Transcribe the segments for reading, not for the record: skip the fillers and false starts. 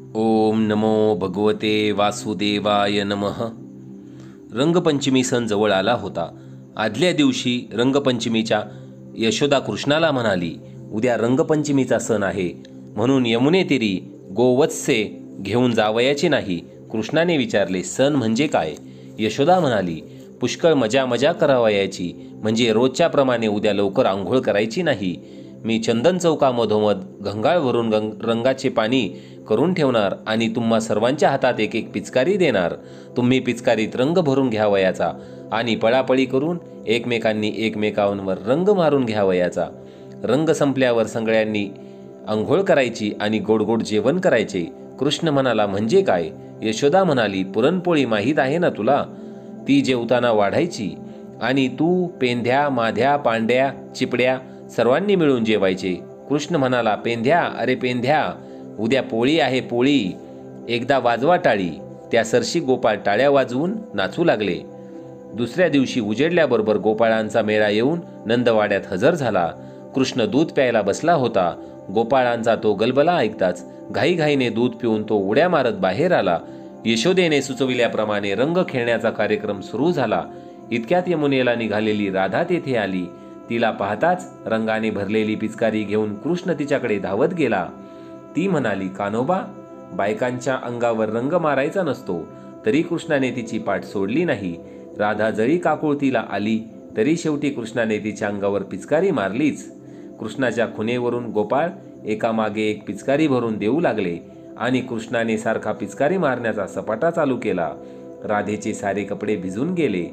ओम नमो भगवते वासुदेवाय नमः. रंगपंचमी सण जवळ आला होता. आदल्या दिवशी रंगपंचमीच्या यशोदा कृष्णाला म्हणाली, उद्या रंगपंचमीचा सण आहे, म्हणून यमुनेतीरी गोवत्से घेऊन जावयाचे नाही. कृष्णाने विचारले, सण म्हणजे काय? यशोदा म्हणाली, पुष्कळ मजा करावयाची, म्हणजे रोजच्याप्रमाणे उद्या लवकर आंघोळ करायची नाही. मी चंदन चौकामधोमध घंगाळ भरून रंगाचे पाणी करून ठेवणार आणि तुम्हा सर्वांच्या हातात एक एक पिचकारी देणार. तुम्ही पिचकारीत रंग भरून घ्यावयाचा आणि पळापळी करून एकमेकांनी एकमेकांवर रंग मारून घ्यावयाचा. रंग संपल्यावर सगळ्यांनी आंघोळ करायची आणि गोड गोड जेवण करायचे. कृष्ण म्हणाला, म्हणजे काय? यशोदा म्हणाली, पुरणपोळी माहीत आहे ना तुला? ती जेवताना वाढायची आणि तू, पेंध्या, माध्या, पांड्या, चिपड्या सर्वांनी मिळून जेवायचे. कृष्ण म्हणाला, पेंध्या, अरे पेंध्या, उद्या पोळी आहे, पोळी. एकदा वाजवा टाळी. त्या सरशी गोपाळ टाळ्या वाजवून नाचू लागले. दुसऱ्या दिवशी उजेडल्याबरोबर गोपाळांचा मेळा येऊन नंदवाड्यात हजर झाला. कृष्ण दूध प्यायला बसला होता. गोपाळांचा तो गलबला ऐकताच घाईघाईने दूध पिऊन तो उड्या मारत बाहेर आला. यशोदेने सुचविल्याप्रमाणे रंग खेळण्याचा कार्यक्रम सुरू झाला. इतक्यात यमुनेला निघालेली राधा तेथे आली. तिला पाहताच रंगाने भरलेली पिचकारी घेऊन कृष्ण तिच्याकडे धावत गेला. ती म्हणाली, कान्होबा, बायकांच्या अंगावर रंग मारायचा नसतो. तरी कृष्णाने तिची पाठ सोडली नाही. राधा जरी काकुळतीला आली तरी शेवटी कृष्णाने तिच्या अंगावर पिचकारी मारलीच. कृष्णाच्या खुणेवरून गोपाळ एकामागे एक पिचकारी भरून देऊ लागले आणि कृष्णाने सारखा पिचकारी मारण्याचा सपाटा चालू केला. राधेचे सारे कपडे भिजून गेले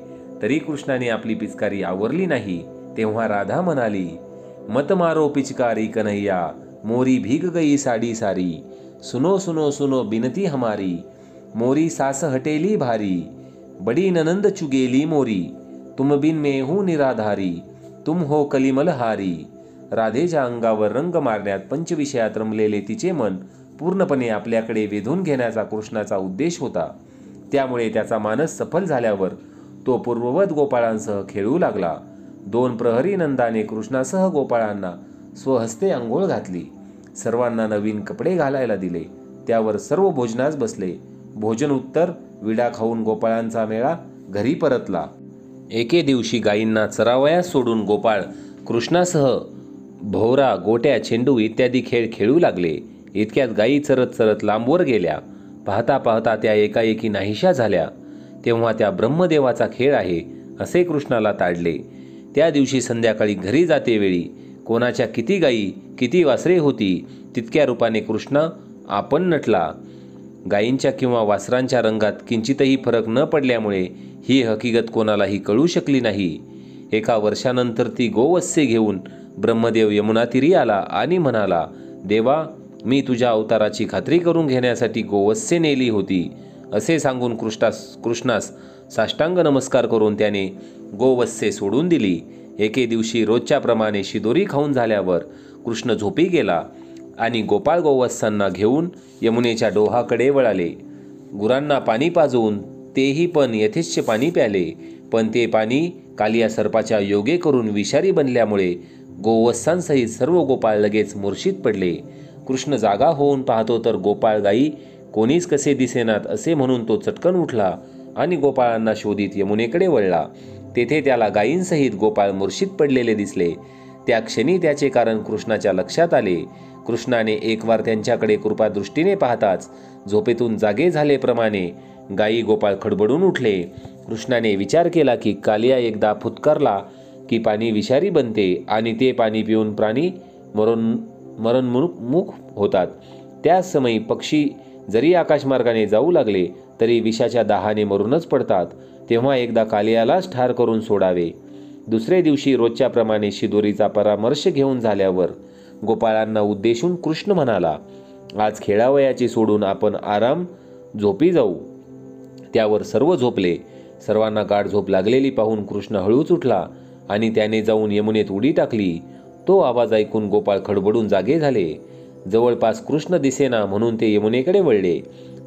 तरी कृष्णाने आपली पिचकारी आवरली नाही. तेव्हा राधा म्हणाली, मत मारो पिचकारी कन्हैया, मोरी भीग गई साडी सारी. सुनो सुनो सुनो बिनती हमारी, मोरी सास हटेली भारी. बड़ी ननंद चुगेली मोरी, तुम बिन में हूँ निराधारी. तुम हो कलिमल हारी. राधेच्या अंगावर रंग मारण्यात पंचविषयात रमलेले तिचे मन पूर्णपणे आपल्याकडे वेधून घेण्याचा कृष्णाचा उद्देश होता. त्यामुळे त्याचा मानस सफल झाल्यावर तो पूर्ववत गोपाळांसह खेळू लागला. 2 प्रहरी नंदाने कृष्णासह गोपाळांना स्वहस्ते अंघोळ घातली. सर्वांना नवीन कपडे घालायला दिले. त्यावर सर्व भोजनास बसले. भोजन उत्तर विडा खाऊन गोपाळांचा मेळा घरी परतला. एके दिवशी गायींना चरावयास सोडून गोपाळ कृष्णासह भोवरा, गोट्या, चेंडू इत्यादी खेळ खेळू लागले. इतक्यात गायी चरत चरत लांबवर गेल्या. पाहता पाहता त्या एकाएकी नाहीशा झाल्या. तेव्हा त्या ब्रह्मदेवाचा खेळ आहे असे कृष्णाला ताडले. त्या दिवशी संध्याकाळी घरी जातेवेळी कोणाच्या किती गायी, किती वासरे होती, तितक्या रूपाने कृष्ण आपण नटला. गायींच्या किंवा वासरांच्या रंगात किंचितही फरक न पडल्यामुळे ही हकीकत कोणालाही कळू शकली नाही. एका वर्षानंतर ती गोवत्से घेऊन ब्रह्मदेव यमुनातीरी आला आणि म्हणाला, देवा, मी तुझ्या अवताराची खात्री करून घेण्यासाठी गोवत्से नेली होती. असे सांगून कृष्णास साष्टांग नमस्कार करून त्याने गोवत्से सोडून दिली. एके दिवशी रोजच्याप्रमाणे शिदोरी खाऊन झाल्यावर कृष्ण झोपी गेला आणि गोपाळ गोवत्सांना घेऊन यमुनेच्या डोहाकडे वळाले. गुरांना पाणी पाजवून तेही पण यथेच्छ पाणी प्याले. पण ते पाणी कालिया सर्पाच्या योगे करून विषारी बनल्यामुळे गोवत्सांसहित सर्व गोपाळ लगेच मूर्छित पडले. कृष्ण जागा होऊन पाहतो तर गोपाळ गायी कोणीच कसे दिसेनात असे म्हणून तो चटकन उठला आणि गोपाळांना शोधित यमुनेकडे वळला. तेथे त्याला गायींसहित गोपाळ मूर्छित पडलेले दिसले. त्या क्षणी त्याचे कारण कृष्णाच्या लक्षात आले. कृष्णाने एकवार त्यांच्याकडे कृपादृष्टीने पाहताच झोपेतून जागे झालेप्रमाणे गायी गोपाळ खडबडून उठले. कृष्णाने विचार केला की कालिया एकदा फुत्कारला की पाणी विषारी बनते आणि ते पाणी पिऊन प्राणी मरणमुख होतात. त्याच समयी पक्षी जरी आकाशमार्गाने जाऊ लागले तरी विषाच्या दाहाने मरूनच पडतात. तेव्हा एकदा कालियालाच ठार करून सोडावे. दुसरे दिवशी रोजच्याप्रमाणे शिदोरीचा परामर्श घेऊन झाल्यावर गोपाळांना उद्देशून कृष्ण म्हणाला, आज खेळावयाचे सोडून आपण आराम झोपी जाऊ. त्यावर सर्व झोपले. सर्वांना गाढ झोप लागलेली पाहून कृष्ण हळूच उठला आणि त्याने जाऊन यमुनेत उडी टाकली. तो आवाज ऐकून गोपाळ खडबडून जागे झाले. जवळपास कृष्ण दिसेना म्हणून ते यमुनेकडे वळले.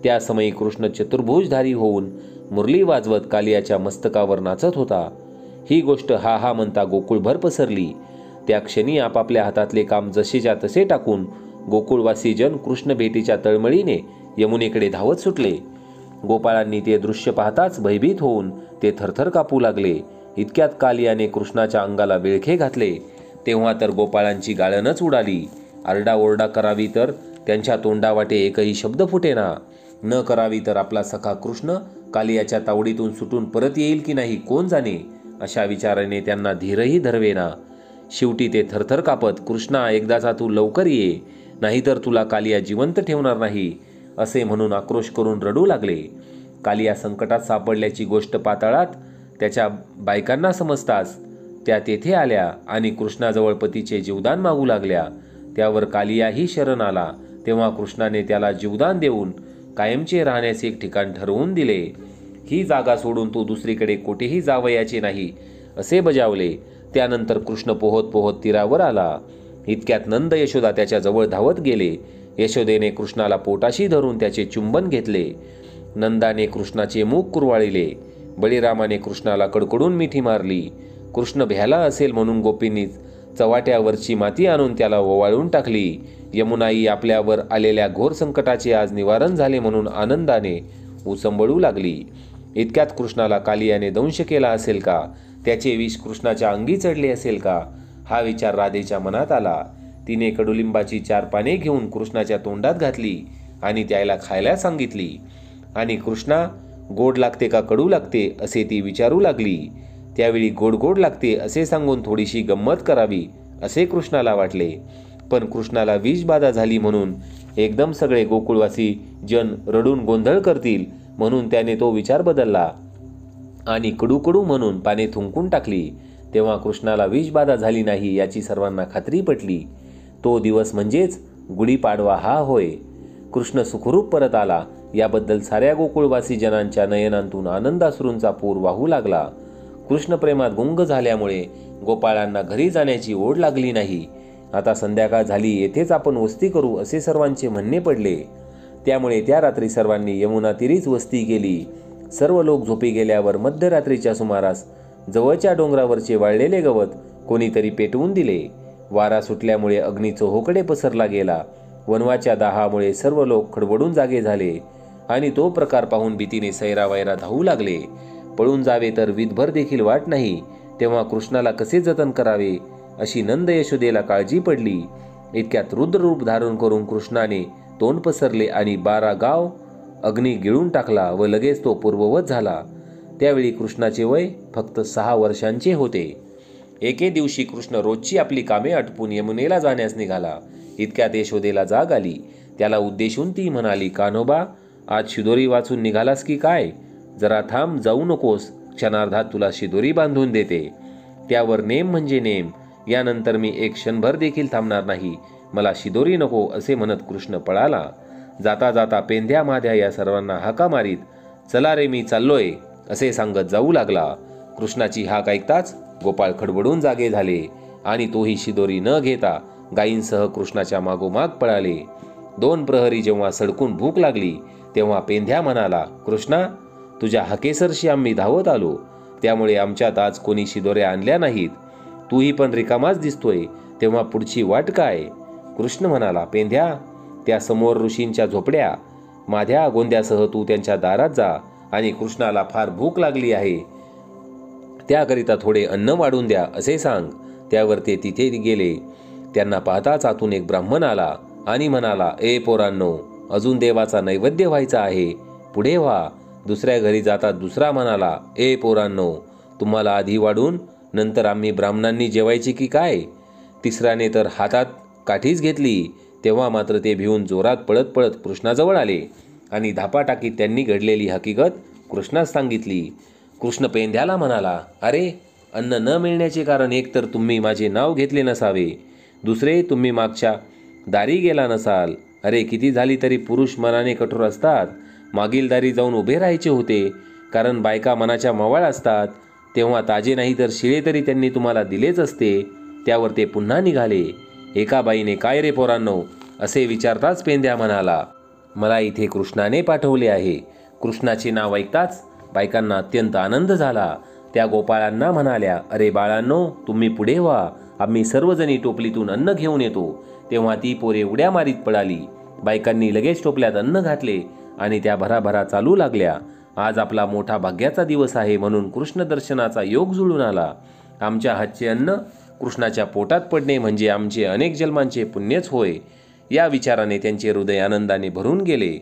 त्या समयी कृष्ण चतुर्भुजधारी होऊन मुरली वाजवत कालियाच्या मस्तकावर नाचत होता. ही गोष्ट हा हा म्हणता गोकुळभर पसरली. त्या क्षणी आपापल्या हातातले काम जसेच्या तसे टाकून गोकुळवासी जन कृष्ण भेटीच्या तळमळीने यमुनेकडे धावत सुटले. गोपाळांनी ते दृश्य पाहताच भयभीत होऊन ते थरथर कापू लागले. इतक्यात कालियाने कृष्णाच्या अंगाला विळखे घातले. तेव्हा तर गोपाळांची गाळणच उडाली. आरडाओरडा करावी तर त्यांच्या तोंडावाटे एकही शब्द फुटेना. न करावी तर आपला सखा कृष्ण कालियाच्या तावडीतून सुटून परत येईल की नाही कोण जाणे, अशा विचाराने त्यांना धीरही धरवेना. शेवटी ते थरथर कापत, कृष्णा एकदाचा तू लवकर ये, नाहीतर तुला कालिया जिवंत ठेवणार नाही, असे म्हणून आक्रोश करून रडू लागले. कालिया संकटात सापडल्याची गोष्ट पाताळात त्याच्या बायकांना समजताच त्या तेथे आल्या आणि कृष्णाजवळ पतीचे जीवदान मागू लागल्या. त्यावर कालियाही शरण आला. तेव्हा कृष्णाने त्याला जीवदान देऊन कायमचे राहण्याचे एक ठिकाण ठरवून दिले. ही जागा सोडून तू दुसरीकडे कोठेही जावयाचे नाही, असे बजावले. त्यानंतर कृष्ण पोहत पोहत तीरावर आला. इतक्यात नंद यशोदा त्याच्या जवळ धावत गेले. यशोदेने कृष्णाला पोटाशी धरून त्याचे चुंबन घेतले. नंदाने कृष्णाचे मुख कुरवाळिले. बळीरामाने कृष्णाला कडकडून मिठी मारली. कृष्ण भ्याला असेल म्हणून गोपींनी चवाट्यावरची माती आणून त्याला ओवाळून टाकली. यमुनाई आपल्यावर आलेल्या घोर संकटाचे आज निवारण झाले म्हणून आनंदाने उसंबळू लागली. इतक्यात कृष्णाला कालियाने दंश केला असेल का, त्याचे विष कृष्णाच्या अंगी चढले असेल का, हा विचार राधेच्या मनात आला. तिने कडुलिंबाची 4 पाने घेऊन कृष्णाच्या तोंडात घातली आणि त्याला खायला सांगितली. आणि कृष्णा, गोड लागते का कडू लागते, असे ती विचारू लागली. त्यावेळी गोड गोड लागते असे सांगून थोडीशी गंमत करावी असे कृष्णाला वाटले. पण कृष्णाला विषबाधा झाली म्हणून एकदम सगळे गोकुळवासी जन रडून गोंधळ करतील म्हणून त्याने तो विचार बदलला आणि कडू कडू म्हणून पाने थुंकून टाकली. तेव्हा कृष्णाला विषबाधा झाली नाही याची सर्वांना खात्री पटली. तो दिवस म्हणजेच गुढीपाडवा हा होय. कृष्ण सुखरूप परत आला याबद्दल साऱ्या गोकुळवासी जनांच्या नयनांतून आनंदाश्रूंचा पूर वाहू लागला. कृष्ण प्रेमात गुंग झाल्यामुळे गोपाळांना घरी जाण्याची ओढ लागली नाही. आता संध्याकाळ झाली, येथेच आपण वस्ती करू असे सर्वांचे म्हणणे पडले. त्यामुळे त्या रात्री सर्वांनी यमुना तीरीच वस्ती केली. सर्व लोक झोपी गेल्यावर मध्यरात्रीच्या सुमारास जवळच्या डोंगरावरचे वाळलेले गवत कोणीतरी पेटवून दिले. वारा सुटल्यामुळे अग्नी चोहोकडे पसरला गेला. वनवाच्या दाहामुळे सर्व लोक खडबडून जागे झाले आणि तो प्रकार पाहून भीतीने सैरावैरा धावू लागले. पळून जावे तर विधभर देखील वाट नाही. तेव्हा कृष्णाला कसे जतन करावे अशी नंद यशोदेला काळजी पडली. इतक्यात रुद्ररूप धारण करून कृष्णाने तोंड पसरले आणि 12 गाव अग्नी गिळून टाकला व लगेच तो पूर्ववत झाला. त्यावेळी कृष्णाचे वय फक्त 6 वर्षांचे होते. एके दिवशी कृष्ण रोजची आपली कामे आटपून यमुनेला जाण्यास निघाला. इतक्यात यशोदेला जाग आली. त्याला उद्देशून ती म्हणाली, कान्होबा, आज शिदोरी वाचून निघालास की काय? जरा थांब, जाऊ नकोस, क्षणार्धात तुला शिदोरी बांधून देते. त्यावर नेम म्हणजे नेम, यानंतर मी एक क्षणभर देखील थांबणार नाही, मला शिदोरी नको, असे म्हणत कृष्ण पळाला. जाता जाता पेंध्या माध्या या सर्वांना हाका मारीत, चला रे मी चाललोय, असे सांगत जाऊ लागला. कृष्णाची हाक ऐकताच गोपाळ खडबडून जागे झाले आणि तोही शिदोरी न घेता गायींसह कृष्णाच्या मागोमाग पळाले. 2 प्रहरी जेव्हा सडकून भूक लागली तेव्हा पेंध्या म्हणाला, कृष्णा, तुझ्या हाकेसरशी आम्ही धावत आलो, त्यामुळे आमच्यात आज कोणी शिदोऱ्या आणल्या नाहीत. तूही पण रिकामाच दिसतोय, तेव्हा पुढची वाट काय? कृष्ण म्हणाला, पेंध्या, त्या समोर ऋषींच्या झोपड्या, माध्या गोंद्यासह तू त्यांच्या दारात जा आणि कृष्णाला फार भूक लागली आहे, त्याकरिता थोडे अन्न वाढून द्या, असे सांग. त्यावर ते तिथे गेले. त्यांना पाहताच आतून एक ब्राह्मण आला आणि म्हणाला, ए पोरांनो, अजून देवाचा नैवेद्य व्हायचा आहे, पुढे व्हा. दुसऱ्या घरी जातात दुसरा म्हणाला, ए पोरांनो, तुम्हाला आधी वाढून नंतर आम्ही ब्राह्मणांनी जेवायची की काय? तिसऱ्याने तर हातात काठीच घेतली. तेव्हा मात्र ते भिवून जोरात पळत पळत कृष्णाजवळ आले आणि धापा टाकीत त्यांनी घडलेली हकीकत कृष्णास सांगितली. कृष्ण पेंध्याला म्हणाला, अरे, अन्न न मिळण्याचे कारण एक तर तुम्ही माझे नाव घेतले नसावे, दुसरे तुम्ही मागच्या दारी गेला नसाल. अरे, किती झाली तरी पुरुष मनाने कठोर असतात. मागील दारी जाऊन उभे राहायचे होते, कारण बायका मनाच्या मवाळ असतात. तेव्हा ताजे नाही तर शिळे तरी त्यांनी तुम्हाला दिलेच असते. त्यावर ते पुन्हा निघाले. एका बाईने, काय रे पोरांनो, असे विचारताच पेंध्या म्हणाला, मला इथे कृष्णाने पाठवले आहे. कृष्णाचे नाव ऐकताच बायकांना अत्यंत आनंद झाला. त्या गोपाळांना म्हणाल्या, अरे बाळांनो, तुम्ही पुढे व्हा, आम्ही सर्वजणी टोपलीतून अन्न घेऊन येतो. तेव्हा ती पोरे उड्या मारीत पळाली. बायकांनी लगेच टोपल्यात अन्न घातले आणि त्या भराभरा चालू लागल्या. आज आपला मोठा भाग्याचा दिवस आहे म्हणून कृष्ण दर्शनाचा योग जुळून आला. आमच्या हातचे अन्न कृष्णाच्या पोटात पडणे म्हणजे आमचे अनेक जन्मांचे पुण्यच होय. या विचाराने त्यांचे हृदय आनंदाने भरून गेले.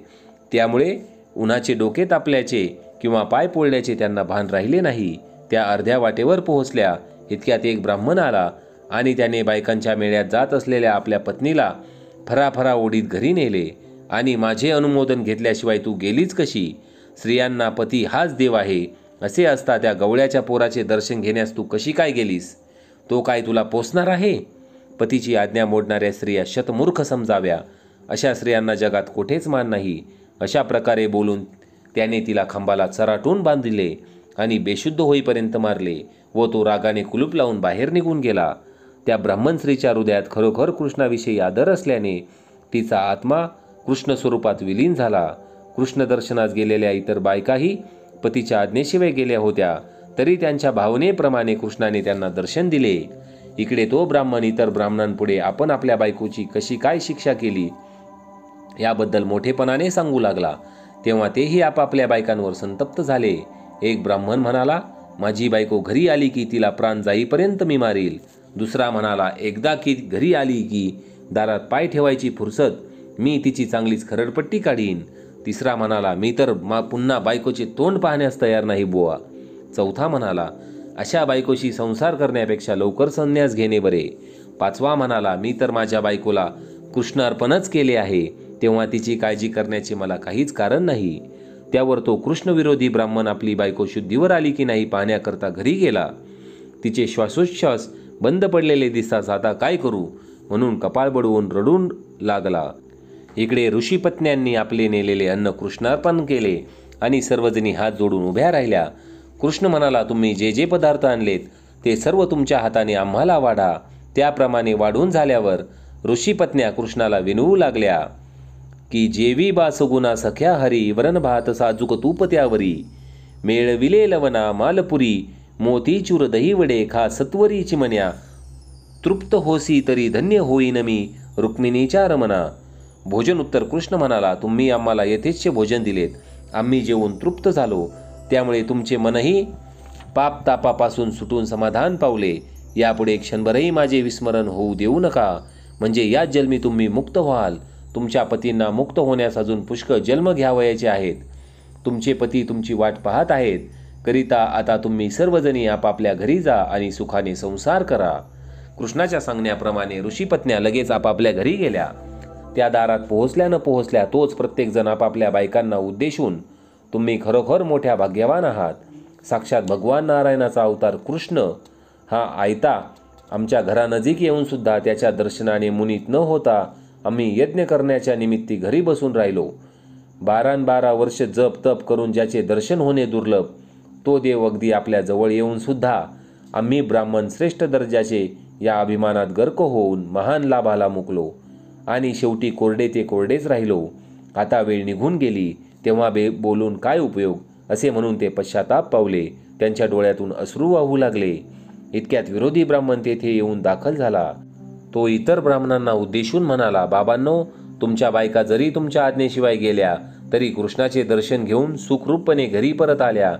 त्यामुळे उन्हाचे डोके तापल्याचे किंवा पाय पोळल्याचे त्यांना भान राहिले नाही. त्या अर्ध्या वाटेवर पोहोचल्या इतक्यात एक ब्राह्मण आला आणि त्याने बायकांच्या मेळ्यात जात असलेल्या आपल्या पत्नीला फराफरा ओढीत घरी नेले आणि माझे अनुमोदन घेतल्याशिवाय तू गेलीच कशी? स्त्रियांना पती हाच देव आहे असे असता त्या गवळ्याच्या पोराचे दर्शन घेण्यास तू कशी काय गेलीस? तो काय तुला पोसणार आहे? पतीची आज्ञा मोडणाऱ्या स्त्रिया शतमूर्ख समजाव्या. अशा स्त्रियांना जगात कुठेच मान नाही. अशा प्रकारे बोलून त्याने तिला खांबाला चराटून बांधले आणि बेशुद्ध होईपर्यंत मारले व तो रागाने कुलूप लावून बाहेर निघून गेला. त्या ब्राह्मण स्त्रीच्या हृदयात खरोखर कृष्णाविषयी आदर असल्याने तिचा आत्मा कृष्ण स्वरूपात विलीन झाला. कृष्ण दर्शनास गेलेल्या इतर बायकाही पतीच्या आज्ञेशिवाय गेल्या होत्या, तरी त्यांच्या भावनेप्रमाणे कृष्णाने त्यांना दर्शन दिले. इकडे तो ब्राह्मण इतर ब्राह्मणांपुढे आपण आपल्या बायकोची कशी काय शिक्षा केली याबद्दल मोठेपणाने सांगू लागला. तेव्हा तेही आपापल्या बायकांवर संतप्त झाले. एक ब्राह्मण म्हणाला, माझी बायको घरी आली की तिला प्राण जाईपर्यंत मी मारील. दुसरा म्हणाला, एकदा की घरी आली की दारात पाय ठेवायची फुरसत मी तिची चांगलीच खरडपट्टी काढीन. तिसरा म्हणाला, मी तर पुन्हा बायकोचे तोंड पाहण्यास तयार नाही बुवा. चौथा म्हणाला, अशा बायकोशी संसार करण्यापेक्षा लवकर संन्यास घेणे बरे. पाचवा म्हणाला, मी तर माझ्या बायकोला कृष्ण अर्पणच केले आहे, तेव्हा तिची काळजी करण्याचे मला काहीच कारण नाही. त्यावर तो कृष्णविरोधी ब्राह्मण आपली बायको शुद्धीवर आली की नाही पाहण्याकरता घरी गेला. तिचे श्वासोच्छ्वास बंद पडलेले दिसताच आता काय करू म्हणून कपाळ बडवून रडून लागला. इकडे ऋषीपत्न्यांनी आपले नेलेले अन्न कृष्णार्पण केले आणि सर्वजणी हात जोडून उभ्या राहिल्या. कृष्ण म्हणाला, तुम्ही जे जे पदार्थ आणलेत ते सर्व तुमच्या हाताने आम्हाला वाढा. त्याप्रमाणे वाढून झाल्यावर ऋषीपत्न्या कृष्णाला विनवू लागल्या की जेवी बासगुना सख्या हरी वरण भात साजूक तूप त्यावरी मेळविले लवना मालपुरी मोती चूर दही वडे खा सत्वरी चिमण्या तृप्त होसी तरी धन्य होईन मी रुक्मिणीच्या रमना. भोजन उत्तर कृष्ण म्हणाला, तुम्ही आम्हाला यथेच्छ भोजन दिलेत. आम्ही जेवून तृप्त झालो. त्यामुळे तुमचे मनही पाप तापापासून सुटून समाधान पावले. यापुढे क्षणभरही माझे विस्मरण होऊ देऊ नका, म्हणजे याच जन्मी तुम्ही मुक्त व्हाल. तुमच्या पतींना मुक्त होण्यास अजून पुष्कळ जन्म घ्यावयाचे आहेत. तुमचे पती तुमची वाट पाहत आहेत. करिता आता तुम्ही सर्वजणी आपापल्या घरी जा आणि सुखाने संसार करा. कृष्णाच्या सांगण्याप्रमाणे ऋषीपत्न्या लगेच आपापल्या घरी गेल्या. त्या दारात पोहोचल्या न पोहोचल्या तोच प्रत्येकजण आपापल्या बायकांना उद्देशून, तुम्ही खरोखर मोठ्या भाग्यवान आहात. साक्षात भगवान नारायणाचा अवतार कृष्ण हा आयता आमच्या घरानजीक येऊन सुद्धा त्याच्या दर्शनाने मुनीत न होता आम्ही यज्ञ करण्याच्या निमित्ती घरी बसून राहिलो. 12 वर्ष जप तप करून ज्याचे दर्शन होणे दुर्लभ, तो देव अगदी आपल्या जवळ येऊन सुद्धा आम्ही ब्राह्मण श्रेष्ठ दर्जाचे या अभिमानात गर्क होऊन महान लाभाला मुकलो आणि शेवटी कोरडे ते कोरडेच राहिलो. आता वेळ निघून गेली, तेव्हा बोलून काय उपयोग असे म्हणून ते पश्चाताप पावले. त्यांच्या डोळ्यातून अश्रू वाहू लागले. इतक्यात विरोधी ब्राह्मण तेथे येऊन दाखल झाला. तो इतर ब्राह्मणांना उद्देशून म्हणाला, बाबांनो, तुमच्या बायका जरी तुमच्या आज्ञेशिवाय गेल्या तरी कृष्णाचे दर्शन घेऊन सुखरूपपणे घरी परत आल्या,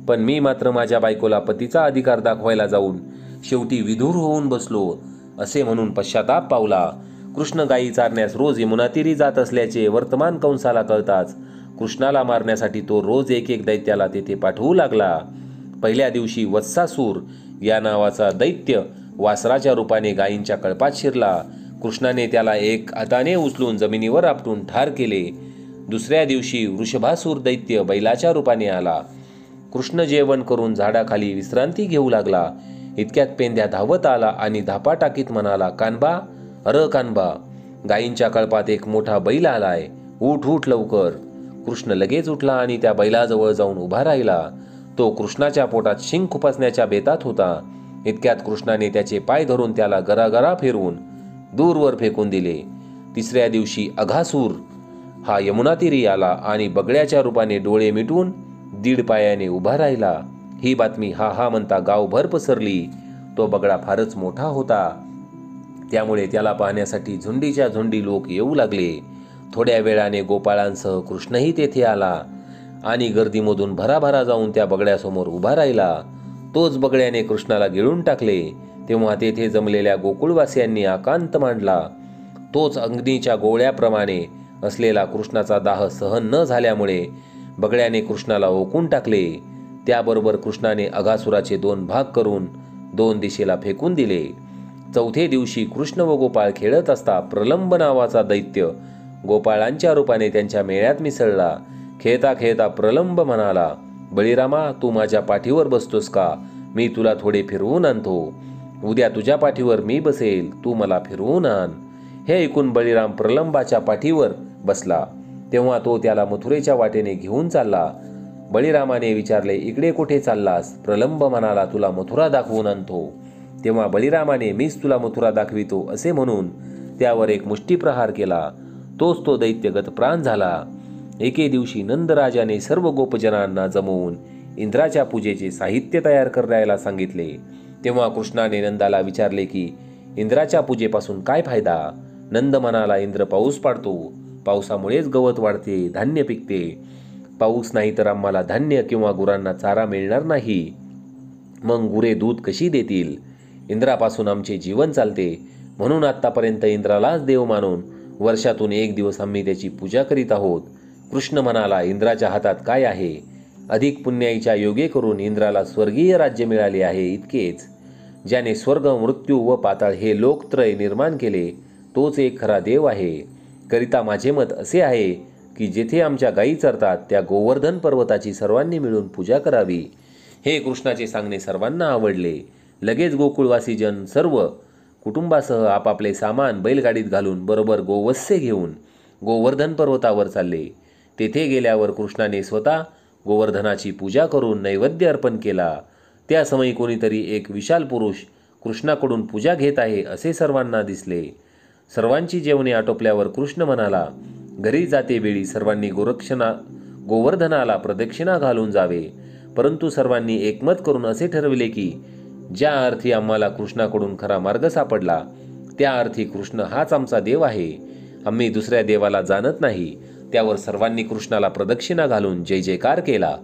पण मी मात्र माझ्या बायकोला पतीचा अधिकार दाखवायला जाऊन शेवटी विधूर होऊन बसलो असे म्हणून पश्चाताप पावला. कृष्ण गायी चारण्यास रोज यमुनातीरी जात असल्याचे वर्तमान कंसाला कळताच कृष्णाला मारण्यासाठी तो रोज एक दैत्याला तेथे पाठवू लागला. पहिल्या दिवशी वत्सासूर या नावाचा दैत्य वासराच्या रूपाने गायींच्या कळपात शिरला. कृष्णाने त्याला एक हाताने उचलून जमिनीवर आपटून ठार केले. दुसऱ्या दिवशी वृषभासूर दैत्य बैलाच्या रूपाने आला. कृष्ण जेवण करून झाडाखाली विश्रांती घेऊ लागला. इतक्यात पेंद्या धावत आला आणि धापा टाकीत म्हणाला, कानबा, कानबा, गायींच्या कळपात एक मोठा बैल आलाय, उठ उठ लवकर. कृष्ण लगेच उठला आणि त्या बैलाजवळ जाऊन उभा राहिला. तो कृष्णाच्या पोटात शिंग खुपसण्याच्या बेतात होता. इतक्यात कृष्णाने त्याचे पाय धरून त्याला गरागरा फिरवून दूरवर फेकून दिले. तिसऱ्या दिवशी अघासूर हा यमुनातीरी आला आणि बगड्याच्या रूपाने डोळे मिटून 1.5 पायाने उभा राहिला. ही बातमी हा हा म्हणता गावभर पसरली. तो बगडा फारच मोठा होता, त्यामुळे त्याला पाहण्यासाठी झुंडीच्या झुंडी लोक येऊ लागले. थोड्या वेळाने गोपाळांसह कृष्णही तेथे आला आणि गर्दीमधून भराभरा जाऊन त्या बगड्यासमोर उभा राहिला. तोच बगड्याने कृष्णाला गिळून टाकले. तेव्हा तेथे जमलेल्या गोकुळवासियांनी आकांत मांडला. तोच अग्नीच्या गोळ्याप्रमाणे असलेला कृष्णाचा दाह सहन न झाल्यामुळे बगड्याने कृष्णाला ओकून टाकले. त्याबरोबर कृष्णाने अघासुराचे 2 भाग करून 2 दिशेला फेकून दिले. चौथे दिवशी कृष्ण व गोपाळ खेळत असता प्रलंब नावाचा दैत्य गोपाळांच्या रूपाने त्यांच्या मेळ्यात मिसळला. खेळता खेळता प्रलंब म्हणाला, बळीरामा, तू माझ्या पाठीवर बसतोस का? मी तुला थोडे फिरवून आणतो. उद्या तुझ्या पाठीवर मी बसेल, तू मला फिरवून आण. हे ऐकून बळीराम प्रलंबाच्या पाठीवर बसला. तेव्हा तो त्याला मथुरेच्या वाटेने घेऊन चालला. बळीरामाने विचारले, इकडे कुठे चाललास? प्रलंब म्हणाला, तुला मथुरा दाखवून आणतो. तेव्हा बळीरामाने, मीच तुला मथुरा दाखवितो असे म्हणून त्यावर एक मुष्टीप्रहार केला. तोच तो दैत्य गतप्राण झाला. एके दिवशी नंदराजाने सर्व गोपजनांना जमवून इंद्राच्या पूजेचे साहित्य तयार करायला सांगितले. तेव्हा कृष्णाने नंदाला विचारले की इंद्राच्या पूजेपासून काय फायदा? नंद म्हणाला, इंद्र पाऊस पाडतो. पावसामुळेच गवत वाढते, धान्य पिकते. पाऊस नाही तर आम्हाला धान्य किंवा गुरांना चारा मिळणार नाही. मग गुरे दूध कशी देतील? इंद्रापासून आमचे जीवन चालते. म्हणून आत्तापर्यंत इंद्रालाच देव मानून वर्षातून 1 दिवस आम्ही त्याची पूजा करीत आहोत. कृष्ण म्हणाला, इंद्राच्या हातात काय आहे? अधिक पुण्याईच्या योगे करून इंद्राला स्वर्गीय राज्य मिळाले आहे, इतकेच. ज्याने स्वर्ग, मृत्यू व पाताळ हे लोकत्रय निर्माण केले तोच एक खरा देव आहे. करिता माझे मत असे आहे की जेथे आमच्या गायी चरतात त्या गोवर्धन पर्वताची सर्वांनी मिळून पूजा करावी. हे कृष्णाचे सांगणे सर्वांना आवडले. लगेच गोकुळवासीजन सर्व कुटुंबासह आपापले सामान बैलगाडीत घालून बरोबर गोवत्से घेऊन गोवर्धन पर्वतावर चालले. तेथे गेल्यावर कृष्णाने स्वतः गोवर्धनाची पूजा करून नैवेद्य अर्पण केला. त्या समयी कोणीतरी एक विशाल पुरुष कृष्णाकडून पूजा घेत आहे असे सर्वांना दिसले. सर्वांची जेवणे आटोपल्यावर कृष्ण म्हणाला, घरी जाते वेळी सर्वांनी गोवर्धनाला प्रदक्षिणा घालून जावे. परंतु सर्वांनी एकमत करून असे ठरविले की ज्या अर्थी आम्हाला कृष्णाकडून खरा मार्ग सापडला त्या अर्थी कृष्ण हाच आमचा देव आहे. आम्ही दुसऱ्या देवाला जाणत नाही. त्यावर सर्वांनी कृष्णाला प्रदक्षिणा घालून जय जयकार केला.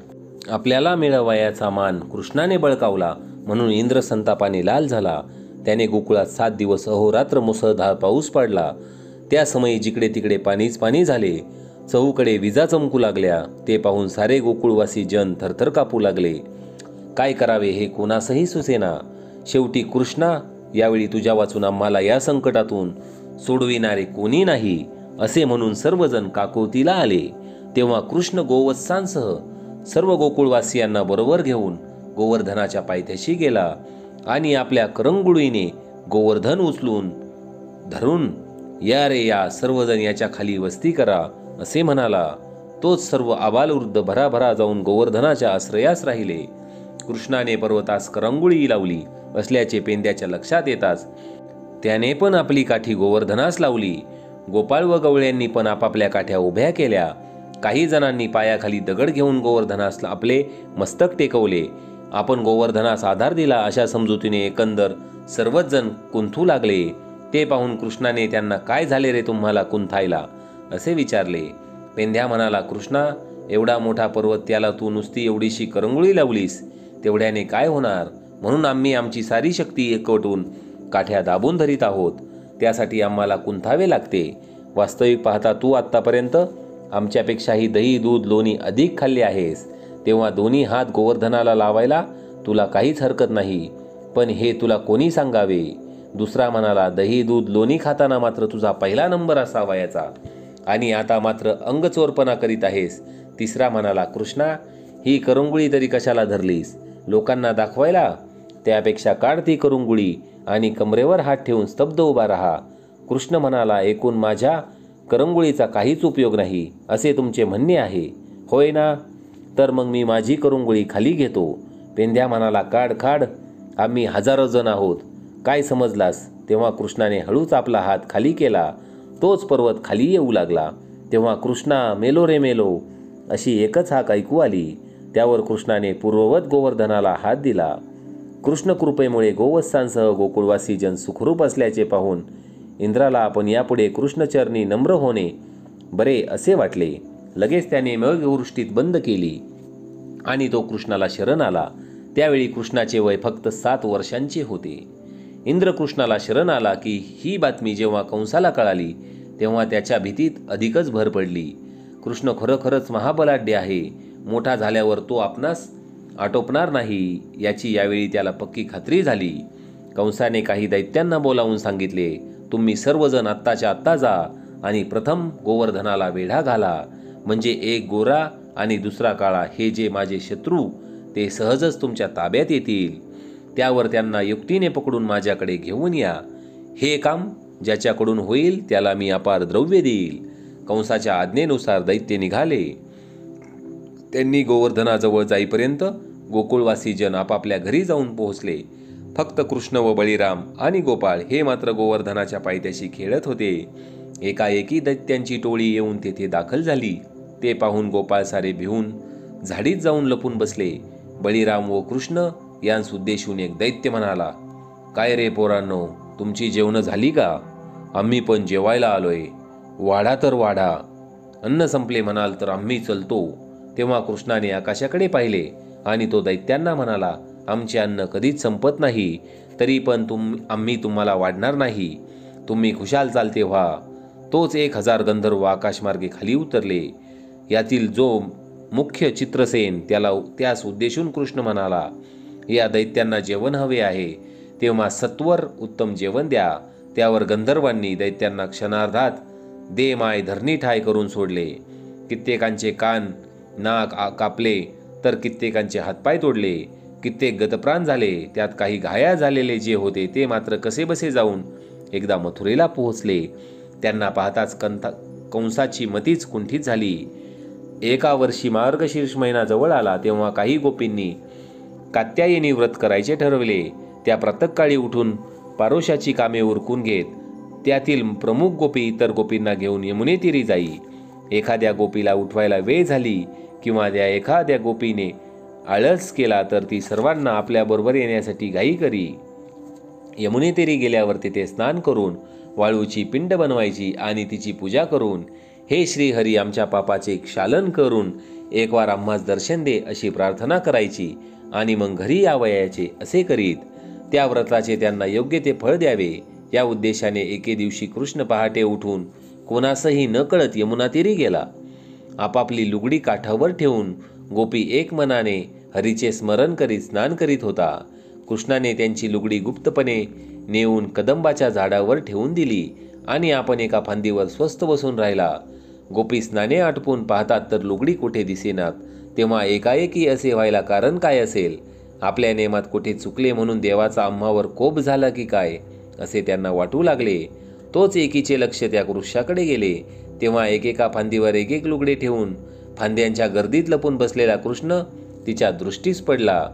आपल्याला मिळवायाचा मान कृष्णाने बळकावला म्हणून इंद्र संतापाने लाल झाला. त्याने गोकुळात 7 दिवस अहोरात्र मुसळधार पाऊस पडला. त्या समयी जिकडे तिकडे पाणीच पाणी झाले. चहूकडे विजा चमकू लागल्या. ते पाहून सारे गोकुळवासी जन थरथर कापू लागले. काय करावे हे कोणासही सुचेना. शेवटी कृष्णा, यावेळी तुझ्या वाचून आम्हाला या संकटातून सोडविणारे कोणी नाही असे म्हणून सर्वजण काकुळतीला आले. तेव्हा कृष्ण गोवत्सांसह सर्व गोकुळवासियांना बरोबर घेऊन गोवर्धनाच्या पायथ्याशी गेला आणि आपल्या करंगुळीने गोवर्धन उचलून धरून, या रे या, सर्वजण याच्या खाली वस्ती करा असे म्हणाला. तोच सर्व आबालवृद्ध भराभरा जाऊन गोवर्धनाच्या आश्रयास राहिले. कृष्णाने पर्वतास करंगुळी लावली असल्याचे पेंद्याच्या लक्षात येताच त्याने पण आपली काठी गोवर्धनास लावली. गोपाळ व गवळ्यांनी पण आपापल्या काठ्या उभ्या केल्या. काही जणांनी पायाखाली दगड घेऊन गोवर्धनास आपले मस्तक टेकवले. आपण गोवर्धनास आधार दिला अशा समजुतीने एकंदर सर्वच जण कुंथू लागले. ते पाहून कृष्णाने त्यांना, काय झाले रे तुम्हाला कुंथायला असे विचारले. पेंद्या म्हणाला, कृष्णा, एवढा मोठा पर्वत त्याला तू नुसती एवढीशी करंगुळी लावलीस, तेवढ्याने काय होणार? म्हणून आम्ही आमची सारी शक्ती एकवटून काठ्या दाबून धरीत आहोत. त्यासाठी आम्हाला कुंथावे लागते. वास्तविक पाहता तू आत्तापर्यंत आमच्यापेक्षाही दही, दूध, लोणी अधिक खाल्ले आहेस. तेव्हा दोन्ही हात गोवर्धनाला लावायला तुला काहीच हरकत नाही. पण हे तुला कोणी सांगावे? दुसरा म्हणाला, दही, दूध, लोणी खाताना मात्र तुझा पहिला नंबर असावा याचा, आणि आता मात्र अंगचोरपणा करीत आहेस. तिसरा म्हणाला, कृष्णा, ही करंगुळी तरी कशाला धरलीस? लोकांना दाखवायला? त्यापेक्षा काढ ती करंगुळी आणि कमरेवर हात ठेवून स्तब्ध उभा राहा. कृष्ण म्हणाला, एकूण माझ्या करंगुळीचा काहीच उपयोग नाही असे तुमचे म्हणणे आहे, होय ना? तर मग मी माझी करंगुळी खाली घेतो. पेंद्या म्हणाला, काढ काढ, आम्ही हजारो जण आहोत, काय समजलास? तेव्हा कृष्णाने हळूच आपला हात खाली केला. तोच पर्वत खाली येऊ लागला. तेव्हा कृष्णा, मेलो रे मेलो अशी एकच हाक ऐकू आली. त्यावर कृष्णाने पूर्ववत गोवर्धनाला हात दिला. कृष्ण कृपेमुळे गोवत्सांसह गोकुळवासी जन सुखरूप असल्याचे पाहून इंद्राला आपण यापुढे कृष्णचरणी नम्र होणे बरे असे वाटले. लगेच त्याने मेघवृष्टीत बंद केली आणि तो कृष्णाला शरण आला. त्यावेळी कृष्णाचे वय फक्त 7 वर्षांचे होते. इंद्र कृष्णाला शरण आला की ही बातमी जेव्हा कंसाला कळाली तेव्हा त्याच्या भीतीत अधिकच भर पडली. कृष्ण खरोखरच महाबलाढ्य आहे. मोठा झाल्यावर तो आपणास आटोपणार नाही याची यावेळी त्याला पक्की खात्री झाली. कंसाने काही दैत्यांना बोलावून सांगितले, तुम्ही सर्वजण आत्ताच्या आत्ता जा आणि प्रथम गोवर्धनाला वेढा घाला, म्हणजे एक गोरा आणि दुसरा काळा हे जे माझे शत्रू ते सहजच तुमच्या ताब्यात येतील. त्यावर त्यांना युक्तीने पकडून माझ्याकडे घेऊन या. हे काम ज्याच्याकडून होईल त्याला मी अपार द्रव्य देईल. कंसाच्या आज्ञेनुसार दैत्य निघाले. त्यांनी गोवर्धनाजवळ जाईपर्यंत गोकुळवासी जन आपापल्या घरी जाऊन पोहोचले. फक्त कृष्ण व बळीराम आणि गोपाळ हे मात्र गोवर्धनाच्या पायथ्याशी खेळत होते. एकाएकी दैत्यांची टोळी येऊन तेथे दाखल झाली. ते पाहून गोपाळ सारे भिवून झाडीत जाऊन लपून बसले. बळीराम व कृष्ण यांस उद्देशून एक दैत्य म्हणाला, काय रे पोरांनो, तुमची जेवणं झाली का? आम्ही पण जेवायला आलोय. वाढा तर वाढा. अन्न संपले म्हणाल तर आम्ही चलतो. तेव्हा कृष्णाने आकाशाकडे पाहिले आणि तो दैत्यांना म्हणाला, आमचे अन्न कधीच संपत नाही, तरी पण आम्ही तुम्हाला वाढणार नाही. तुम्ही खुशाल चालते व्हा. तोच 1000 गंधर्व आकाशमार्गे खाली उतरले. यातील जो मुख्य चित्रसेन त्यास उद्देशून कृष्ण म्हणाला, या दैत्यांना जेवण हवे आहे, तेव्हा सत्वर उत्तम जेवण द्या. त्यावर गंधर्वांनी दैत्यांना क्षणार्धात दे माय धरणी ठाय करून सोडले. कित्येकांचे कान नाक कापले तर कित्येकांचे हातपाय तोडले. कित्येक गतप्राण झाले. त्यात काही घाया झालेले जे होते ते मात्र कसेबसे जाऊन एकदा मथुरेला पोहोचले. त्यांना पाहताच कंसाची मतीच कुंठित झाली. एका वर्षी मार्गशीर्ष महिना जवळ आला तेव्हा काही गोपींनी कात्यायनी व्रत करायचे ठरवले. त्या प्रातःकाळी उठून पारोशाची कामे उरकून घेत त्यातील प्रमुख गोपी इतर गोपींना घेऊन यमुनेतीरी जाई. एखाद्या गोपीला उठवायला वेळ झाली किंवा त्या एखाद्या गोपीने आळस केला तर ती सर्वांना आपल्याबरोबर येण्यासाठी घाई करी. यमुनेतीरी गेल्यावर तिथे स्नान करून वाळूची पिंड बनवायची आणि तिची पूजा करून, हे श्रीहरी आमच्या पापाचे क्षालन करून एक वार आम्हास दर्शन दे अशी प्रार्थना करायची आणि मग घरी यावयाचे असे करीत. त्या व्रताचे त्यांना योग्य ते फळ द्यावे या उद्देशाने एके दिवशी कृष्ण पहाटे उठून कोणासही न कळत यमुनातीरी गेला. आपापली लुगडी काठावर ठेवून गोपी एक मनाने हरीचे स्मरण करीत स्नान करीत होता. कृष्णाने त्यांची लुगडी गुप्तपणे नेऊन कदंबाच्या झाडावर ठेवून दिली आणि आपण एका फांदीवर स्वस्थ बसून राहिला. गोपी स्नाने आटपून पाहतात तर लुगडी कुठे दिसेनात. तेव्हा एकाएकी असे व्हायला कारण काय असेल? आपल्या नेमात कुठे चुकले म्हणून देवाचा आम्हावर कोप झाला की काय असे त्यांना वाटू लागले. तोच एकीचे लक्ष त्या वृक्षाकडे गेले. तेव्हा एकेका फांदीवर एक लुगडे ठेवून फांद्यांच्या गर्दीत लपून बसलेला कृष्ण तिच्या दृष्टीस पडला.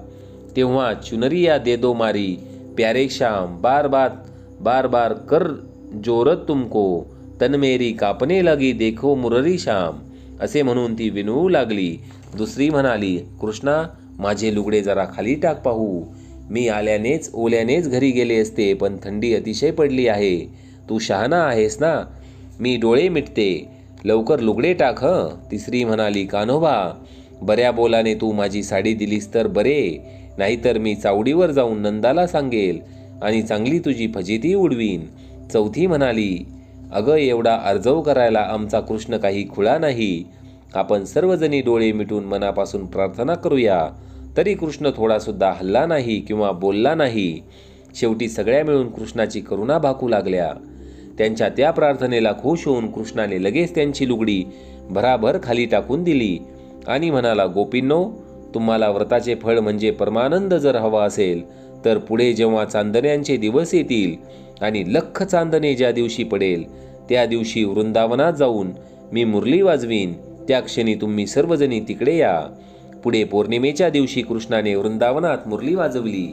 तेव्हा चुनरिया दे दो मारी प्यारे श्याम बार बार कर जोरत तुमको तन मेरी कापने लगी देखो मुररी श्याम असे म्हणून ती विनवू लागली. दुसरी म्हणाली, कृष्णा माझे लुगडे जरा खाली टाक पाहू. मी आल्यानेच ओल्यानेच घरी गेले असते, पण थंडी अतिशय पडली आहे. तू शहाणा आहेस ना, मी डोळे मिटते, लवकर लुगडे टाक. तिसरी म्हणाली, कान्होबा बऱ्या बोलाने तू माझी साडी दिलीस तर बरे, नाहीतर मी चावडीवर जाऊन नंदाला सांगेल आणि चांगली तुझी फजिती उडवीन. चौथी म्हणाली, अगं एवढा अर्जव करायला आमचा कृष्ण काही खुळा नाही. आपण सर्वजणी डोळे मिटून मनापासून प्रार्थना करूया. तरी कृष्ण थोडासुद्धा हल्ला नाही किंवा बोलला नाही. शेवटी सगळ्या मिळून कृष्णाची करुणा भाकू लागल्या. त्यांच्या त्या प्रार्थनेला खुश होऊन कृष्णाने लगेच त्यांची लुगडी भराभर खाली टाकून दिली आणि म्हणाला, गोपींनो, तुम्हाला व्रताचे फळ म्हणजे परमानंद जर हवा असेल तर पुढे जेव्हा चांदण्यांचे दिवस येतील आणि लख चांदणे ज्या दिवशी पडेल त्या दिवशी वृंदावनात जाऊन मी मुरली वाजवीन. त्या क्षणी तुम्ही सर्वजणी तिकडे या. पुढे पौर्णिमेच्या दिवशी कृष्णाने वृंदावनात मुरली वाजवली.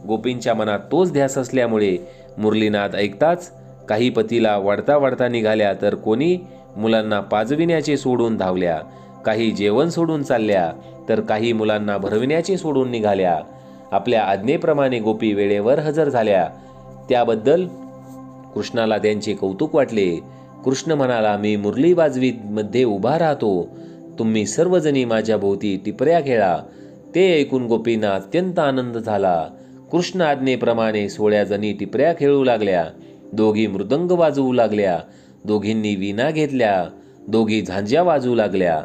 गोपींच्या मनात तोच ध्यास असल्यामुळे मुरलीनाद ऐकताच काही पतीला वाढता वाढता निघाल्या तर कोणी मुलांना पाजविण्याचे सोडून धावल्या, काही जेवण सोडून चालल्या तर काही मुलांना भरविण्याचे सोडून निघाल्या. आपल्या आज्ञेप्रमाणे गोपी वेळेवर हजर झाल्या. त्याबद्दल कृष्णाला त्यांचे कौतुक वाटले. कृष्ण म्हणाला, मी मुरली वाजवीत मध्ये उभा राहतो, तुम्ही सर्वजणी माझ्या भोवती टिपऱ्या खेळा. ते ऐकून गोपींना अत्यंत आनंद झाला. कृष्ण आज्ञेप्रमाणे 16 जणी टिपऱ्या खेळू लागल्या. दोघी मृदंग वाजवू लागल्या, दोघींनी वीणा घेतल्या, दोघी झांज्या वाजवू लागल्या,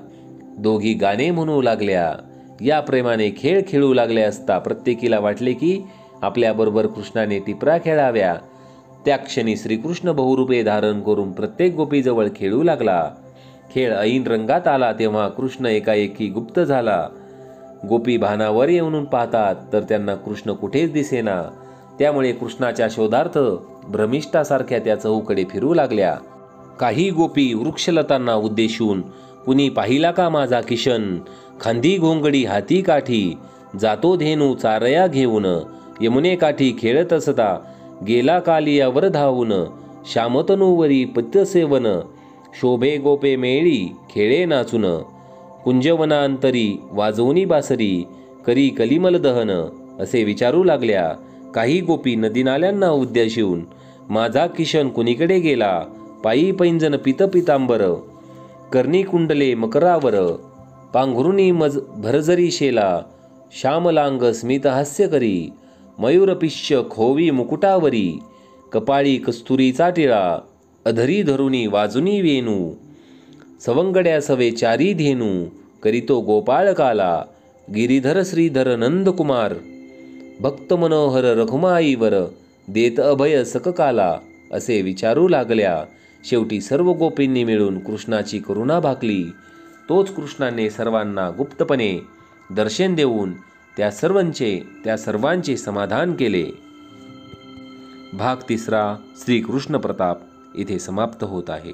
दोघी गाणे म्हणू लागल्या. या प्रेमाने खेळ खेळू लागल्या असता प्रत्येकीला वाटले की आपल्याबरोबर कृष्णाने टिपऱ्या खेळाव्या. त्या क्षणी श्रीकृष्ण बहुरूपे धारण करून प्रत्येक गोपीजवळ खेळू लागला. खेळ ऐन रंगात आला तेव्हा कृष्ण एकाएकी गुप्त झाला. गोपी भानावर येऊन पाहतात तर त्यांना कृष्ण कुठेच दिसेना. त्यामुळे कृष्णाच्या शोधार्थ भ्रमिष्ठासारख्या त्या चहूकडे फिरू लागल्या. काही गोपी वृक्षलतांना उद्देशून, कुणी पाहिला का माझा किशन, खांदी घोंगडी हाती काठी, जातो धेनू चारया घेऊन, यमुने काठी खेळत असता गेला कालियावर धावून, श्यामतनूवरी पत्यसेवन, शोभे गोपे मेळी खेळे नाचून, कुंजवनांतरी वाजवणी बासरी, करी कलिमल दहन, असे विचारू लागल्या. काही गोपी नदीनाल्यांना उद्देशून, माझा किशन कुणीकडे गेला, पायी पैंजन पित पितांबर, कर्णी कुंडले मकरावर, पांघरुणी मज भरजरी शेला, श्यामलांग स्मित हास्य करी, मयूरपिश्य खोवी मुकुटावरी, कपाळी कस्तुरीचा टिळा, अधरी धरुणी वाजुनी वेणू, सवंगड्या सवे चारी धेनू, करीतो गोपाळ काला, गिरीधर श्रीधर नंदकुमार, भक्त मनोहर रघुमाईवर, देत अभय सककाला, असे विचारू लागल्या. शेवटी सर्व गोपींनी मिळून कृष्णाची करुणा भाकली. तोच कृष्णाने सर्वांना गुप्तपणे दर्शन देऊन त्या सर्वांचे समाधान केले. भाग 3 श्रीकृष्ण प्रताप इथे समाप्त होत आहे.